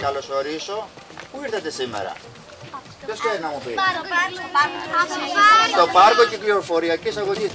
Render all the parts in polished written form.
καλωσορίσω. Πού ήρθατε σήμερα? Ποιος θέλει να μου πει? Στο πάρκο κυκλοφοριακής αγωγής.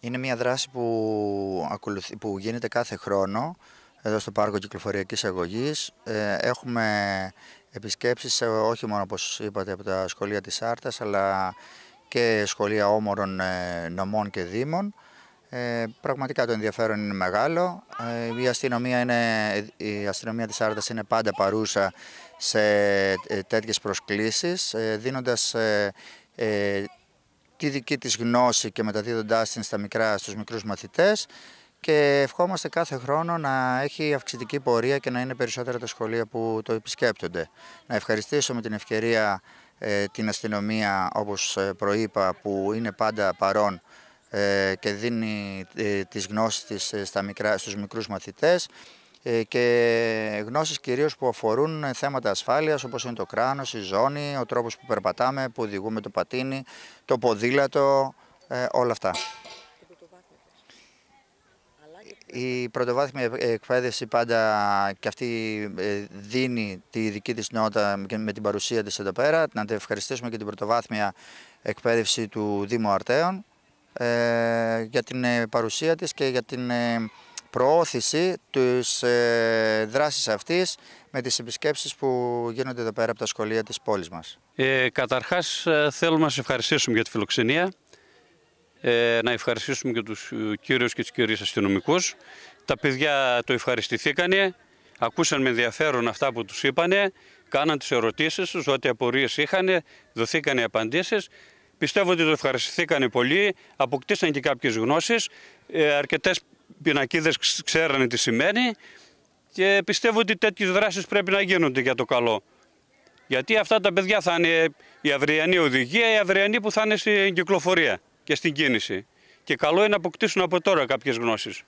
Είναι μια δράση που γίνεται κάθε χρόνο εδώ στο πάρκο κυκλοφοριακής αγωγής. Έχουμε επισκέψεις όχι μόνο, όπως είπατε, από τα σχολεία της Άρτας, αλλά και σχολεία όμορων νομών και δήμων. Πραγματικά το ενδιαφέρον είναι μεγάλο. Η αστυνομία της Άρτας είναι πάντα παρούσα σε τέτοιες προσκλήσεις, δίνοντας τη δική της γνώση και μεταδίδοντάς την στους μικρούς μαθητές, και ευχόμαστε κάθε χρόνο να έχει αυξητική πορεία και να είναι περισσότερα τα σχολεία που το επισκέπτονται. Να ευχαριστήσω με την ευκαιρία την αστυνομία, όπως προείπα, που είναι πάντα παρόν και δίνει τις γνώσεις της στους μικρούς μαθητές, και γνώσεις κυρίως που αφορούν θέματα ασφάλειας, όπως είναι το κράνος, η ζώνη, ο τρόπος που περπατάμε, που οδηγούμε το πατίνι, το ποδήλατο, όλα αυτά. Η πρωτοβάθμια εκπαίδευση πάντα και αυτή δίνει τη δική της νότα με την παρουσία της εδώ πέρα. Να την ευχαριστήσουμε και την πρωτοβάθμια εκπαίδευση του Δήμου Αρτέων για την παρουσία της και για την προώθηση της δράσης αυτής με τις επισκέψεις που γίνονται εδώ πέρα από τα σχολεία της πόλης μας. Καταρχάς θέλουμε να σας ευχαριστήσουμε για τη φιλοξενία, να ευχαριστήσουμε και τους κύριους και τις κυρίες αστυνομικούς. Τα παιδιά το ευχαριστηθήκανε, ακούσαν με ενδιαφέρον αυτά που τους είπανε, κάναν τις ερωτήσεις τους, ό,τι απορίες είχαν, δοθήκανε απαντήσεις. Πιστεύω ότι το ευχαριστηθήκανε πολύ, αποκτήσαν και κάποιες γνώσεις, αρκετές πινακίδες ξέρανε τι σημαίνει, και πιστεύω ότι τέτοιες δράσεις πρέπει να γίνονται για το καλό. Γιατί αυτά τα παιδιά θα είναι η αυριανή οδηγία, η αυριανή που θα είναι στην κυκλοφορία και στην κίνηση. Και καλό είναι να αποκτήσουν από τώρα κάποιες γνώσεις.